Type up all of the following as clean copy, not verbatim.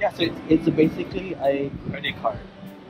Yeah, so it's basically a credit card.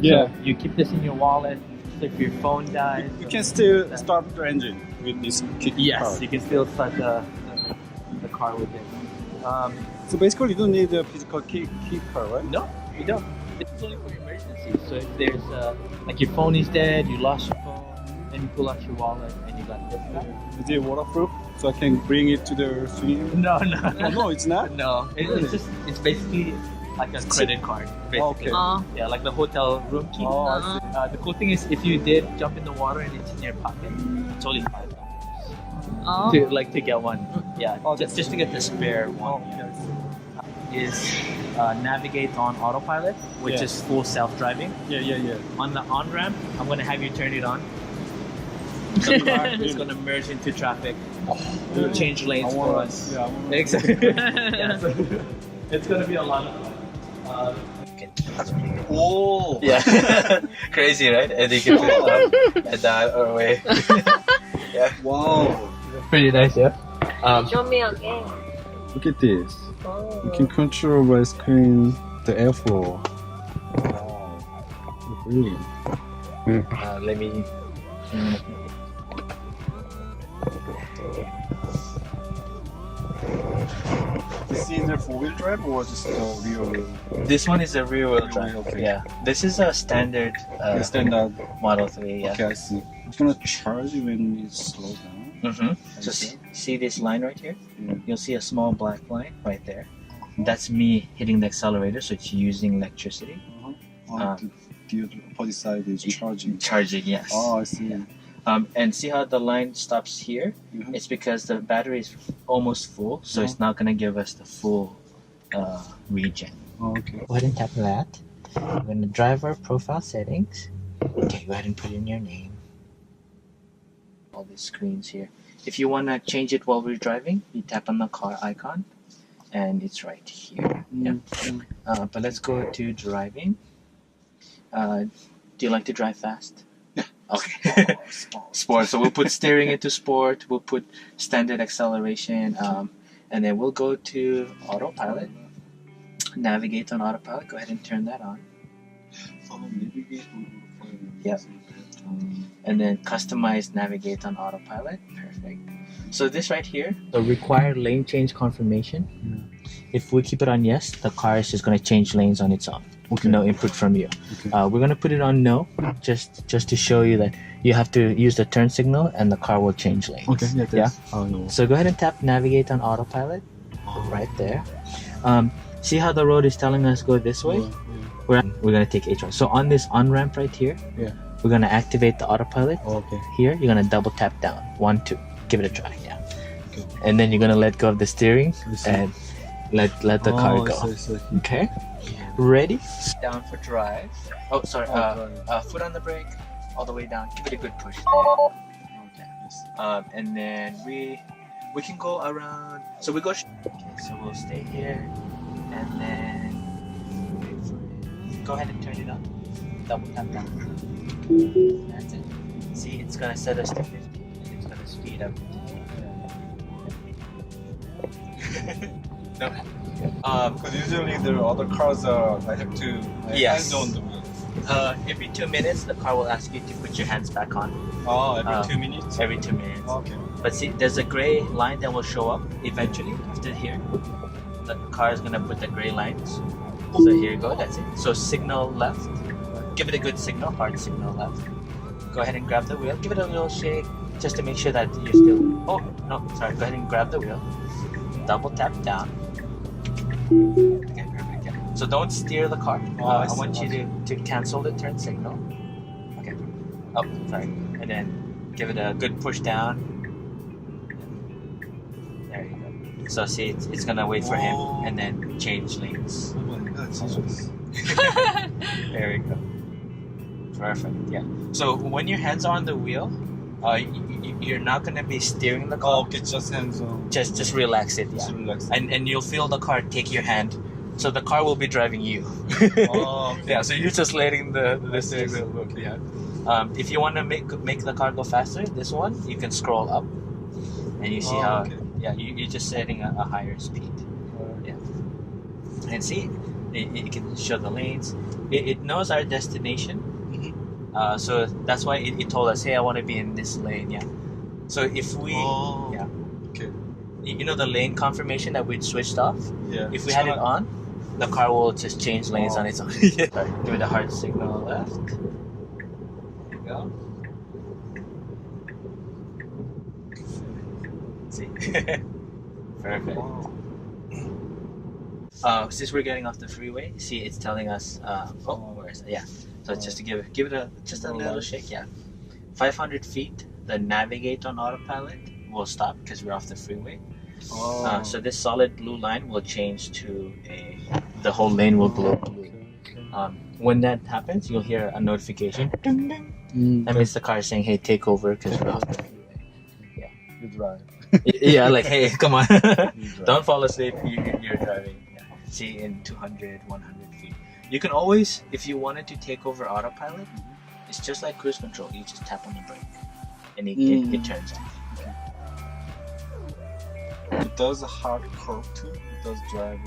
Yeah. So you keep this in your wallet. So if your phone dies, You can still start the engine with this key yes, card. you can still start the car with it. So basically, you don't need a physical key card, right? No, you don't. It's only for emergencies. So if there's like your phone is dead, you lost your phone, then you pull out your wallet and you got this card. Is it waterproof? So I can bring it to the studio? No, Oh, no, it's not? no. It's basically like a credit card. Basically. Okay. Yeah, like the hotel room key. Oh, I see. The cool thing is, if you did jump in the water and it's in your pocket, it's only $5 to get one. Yeah, Oh, just to get the spare one. Is navigate on autopilot, which Yeah. is full self-driving. Yeah. On the on-ramp, I'm going to have you turn it on. The car is going to merge into traffic. To change lanes for us. Yeah, Exactly. Yeah, so it's going to be a lot of fun. Oh! Yeah. Crazy, right? And you can put it up and dive away. Yeah. Wow! Pretty nice, yeah? Show me again. Look at this. Oh. You can control by screen the airflow. Wow. Brilliant. Let me... This is a four-wheel drive or just a rear-wheel? This one is a rear-wheel drive. Okay. Yeah. This is a standard Standard. Model 3, yeah. Okay, I see. It's gonna charge when it slows down. So see this line right here? Yeah. You'll see a small black line right there. That's me hitting the accelerator, so it's using electricity. The opposite side is charging. Charging, yes. Oh, I see. And see how the line stops here? Mhm. It's because the battery is almost full, so it's not going to give us the full regen. Oh, okay. Go ahead and tap that. I'm going to driver profile settings. Okay, go ahead and put in your name. All these screens here. If you want to change it while we're driving, you tap on the car icon, and it's right here. Yeah. But let's go to driving. Do you like to drive fast? Yeah. Okay. Sport. So we'll put steering into sport. We'll put standard acceleration, and then we'll go to autopilot. Navigate on autopilot. Go ahead and turn that on. Yep. And then customize navigate on autopilot. Perfect. So this right here, the required lane change confirmation. If we keep it on yes, the car is just going to change lanes on its own. Okay. No input from you. Okay. We're going to put it on no, just to show you that you have to use the turn signal and the car will change lanes. Okay, yeah, Yeah? Oh, no. So go ahead and tap navigate on autopilot right there. See how the road is telling us go this way? We're going to take H1. So on this on-ramp right here, we're going to activate the autopilot. Okay. Here, you're going to double tap down. 1, 2. Give it a try. Yeah. Okay. And then you're going to let go of the steering and let the car go. Okay? Ready? Down for drive. Oh, sorry. Foot on the brake. All the way down. Give it a good push there. And then we can go around. So we go. Okay, so we'll stay here. And then wait for it. Go ahead and turn it on. Double tap down. That's it. See, it's gonna set us to 50. And it's gonna speed up. No. Because usually the other cars are, I have to Yes. hands on the wheel. Every 2 minutes, the car will ask you to put your hands back on. Oh, every 2 minutes? Every 2 minutes. Okay. But see, there's a gray line that will show up eventually after here. The car is gonna put the gray lines. So here you go, that's it. So signal left. Give it a good signal, hard signal left. Go ahead and grab the wheel. Give it a little shake just to make sure that you're still... Oh, no, sorry. Go ahead and grab the wheel. Double tap down. Okay, perfect. Yeah. So don't steer the car. I want you to cancel the turn signal. Okay. Oh, sorry. And then give it a good push down. There you go. So see, it's gonna wait for him and then change lanes. Oh my God, Jesus. There we go. Perfect. Yeah. So when your hands are on the wheel, you're not gonna be steering the car. Oh, okay, just hands on. Just relax it. Just Yeah. relax. And you'll feel the car take your hand. So the car will be driving you. Oh, okay. Yeah. So you're just letting the steering wheel work. Yeah. If you want to make the car go faster, this one you can scroll up, and you see how. okay. Yeah. You're just setting a higher speed. Yeah. And see, It can show the lanes. It knows our destination. So that's why it told us, hey, I want to be in this lane. Yeah. So if we, yeah, okay. You know the lane confirmation that we'd switched off? Yeah. If we had it on, the car will just change lanes on its own. Yeah. Give it a hard signal left. There you go. See? Perfect. Since we're getting off the freeway, see it's telling us, where is it? Yeah. So just to give it a little shake, yeah. 500 feet, the navigate on autopilot will stop because we're off the freeway. So this solid blue line will change to the whole lane will glow blue. When that happens, you'll hear a notification. Ding, ding. That means the car is saying, hey, take over because we're off the freeway. Yeah. You drive. Yeah, like, hey, come on. Don't fall asleep, you're driving. Yeah. See, in 200, 100 feet. You can always, if you wanted to take over autopilot, it's just like cruise control. You just tap on the brake and it turns off. It does a hard curve too. It does drive.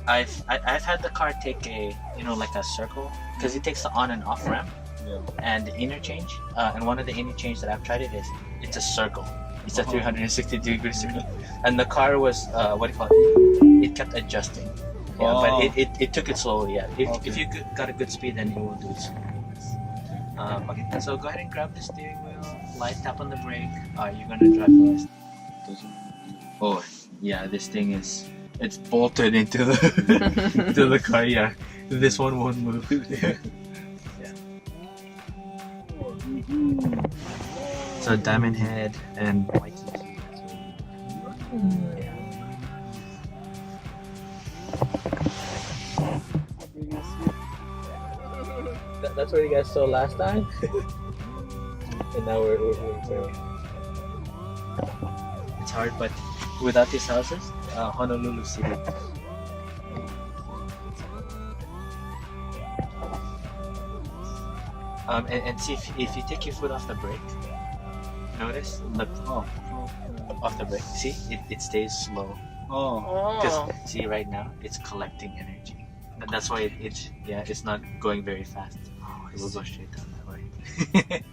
I've had the car take like a circle because it takes the on and off ramp and the interchange. And one of the interchange that I've tried it's a circle. It's a 360-degree circle, and the car was it kept adjusting. Yeah, but it took it slowly. Yeah, if you got a good speed, then it will do it slowly. Okay, so go ahead and grab the steering wheel. Light tap on the brake. You're gonna drive first. Oh yeah, this thing it's bolted into the to the car. Yeah, this one won't move. Yeah. So Diamond Head and Waikiki. Yeah. That's what you guys saw last time. And now we're it's hard, but without these houses, Honolulu City. And see if you take your foot off the brake, notice off the brake. See, it stays slow. Because see right now it's collecting energy. And that's why it's not going very fast. It will go straight down that way.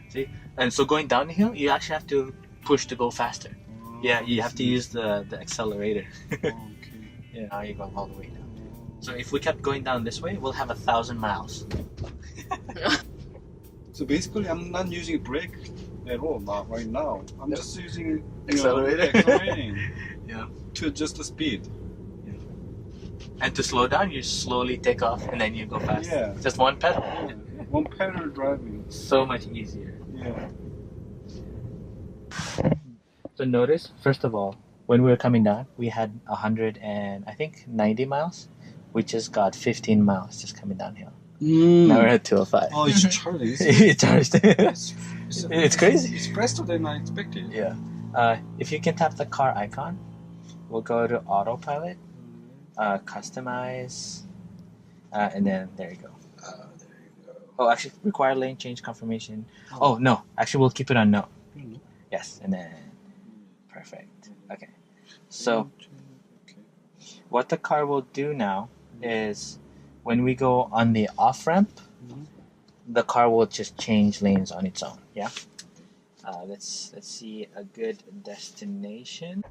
See, and so going downhill, you actually have to push to go faster. Yeah, you have to use the accelerator. Yeah, now you're going all the way down. So if we kept going down this way, we'll have 1,000 miles. So basically, I'm not using brake at all. Not right now. I'm just using accelerating. Yeah. To adjust the speed. Yeah. And to slow down, you slowly take off and then you go fast. Yeah. Just one pedal. Yeah. One pedal driving. So much easier. Yeah. So notice, first of all, when we were coming down, we had 190 miles. We just got 15 miles just coming downhill. Now we're at 205. Oh, it's charging. It charged. It's crazy. It's faster than I expected. Yeah. If you can tap the car icon, we'll go to autopilot, customize, and then there you go. Oh, actually, require lane change confirmation. Oh, no. Actually, we'll keep it on no. Yes, and then perfect. Okay. So what the car will do now is when we go on the off ramp, the car will just change lanes on its own. Yeah. Let's see a good destination.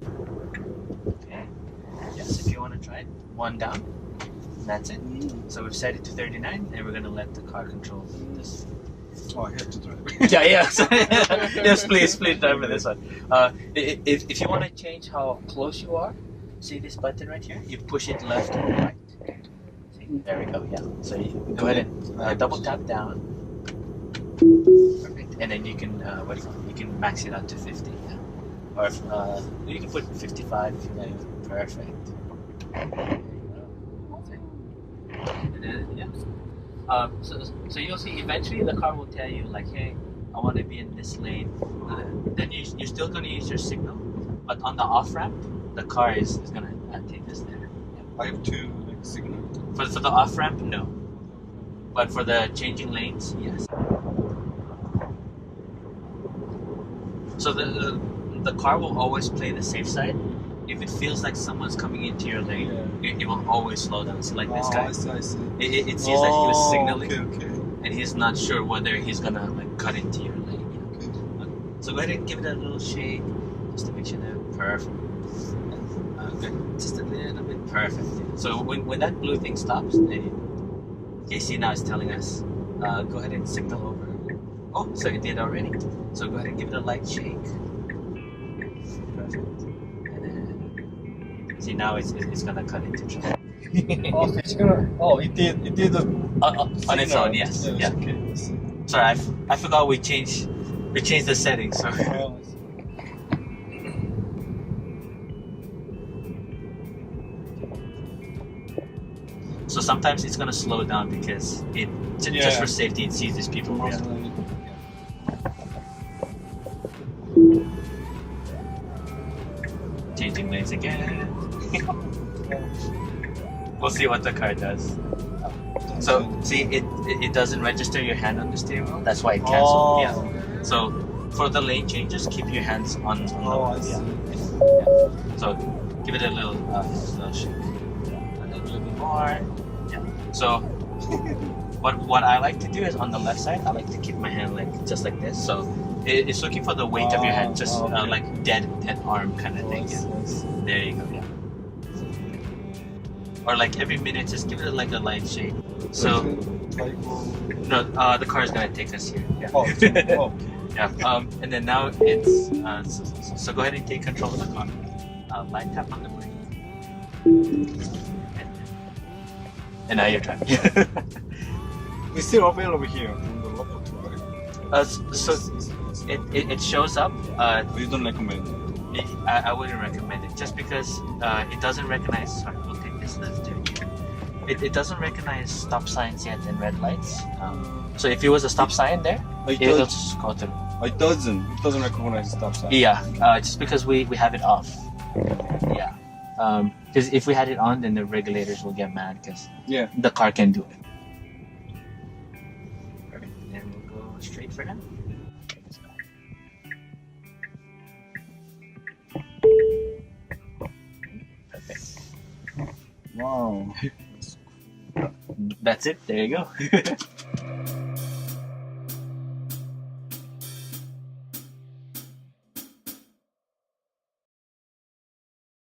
Okay. Yes, if you want to try it, one down. That's it. So we've set it to 39, and we're gonna let the car control this. Oh, I have to drive. Yeah. Yes, please drive with this one. If you want to change how close you are, see this button right here? You push it left or right. See, there we go. Yeah. So you go ahead and double tap down. Perfect. And then you can you can max it out to 50. Yeah. Or if, you can put 55 if you like. Perfect. And then, yeah. So you'll see eventually the car will tell you like, hey, I want to be in this lane. Then you're still going to use your signal, but on the off ramp, the car is going to take us there. Yeah. I have to signal. For the off ramp, no. But for the changing lanes, yes. So the car will always play the safe side. if it feels like someone's coming into your lane, it will always slow down. So like this guy, I see. it seems like he was signaling, Okay. and he's not sure whether he's gonna like cut into your lane. So go ahead and give it a little shake, just to make sure that perfect. Good. Just a little bit perfect. So when that blue thing stops, Casey now is telling us, go ahead and signal over. Oh, so it did already. So go ahead and give it a light shake. Perfect. And then see now it's gonna cut into traffic. It's gonna. Oh, it did. It did. On its own, yes. Yeah. Okay. Sorry, I forgot we changed the settings. So. So sometimes it's gonna slow down because it just for safety it sees these people. Yeah. Changing lanes again. We'll see what the car does. So see, it doesn't register your hand on the steering wheel. That's why it canceled. Yeah. So for the lane changes, keep your hands on the wheel. Yeah. So give it a little shake. A little bit more. Yeah. So what I like to do is on the left side, I like to keep my hand like just like this. So it's looking for the weight of your hand, just like dead arm kind of thing. Yeah. There you go. Yeah. Or like every minute, just give it like a light shake. So no, the car is gonna take us here. Yeah. Yeah. And then now it's so go ahead and take control of the car. Light tap on the brake. And now you're driving. It's still available here on the local tour. So it shows up. You don't recommend it? I wouldn't recommend it just because it doesn't recognize. Sorry, we'll take this left turn here. It doesn't recognize stop signs yet and red lights. So if it was a stop sign there, it'll just go through. It doesn't. It doesn't recognize stop sign. Yeah, just because we have it off. Yeah. Because if we had it on, then the regulators will get mad because the car can do it. Perfect. And we'll go straight for now. Perfect. Wow. That's it. There you go.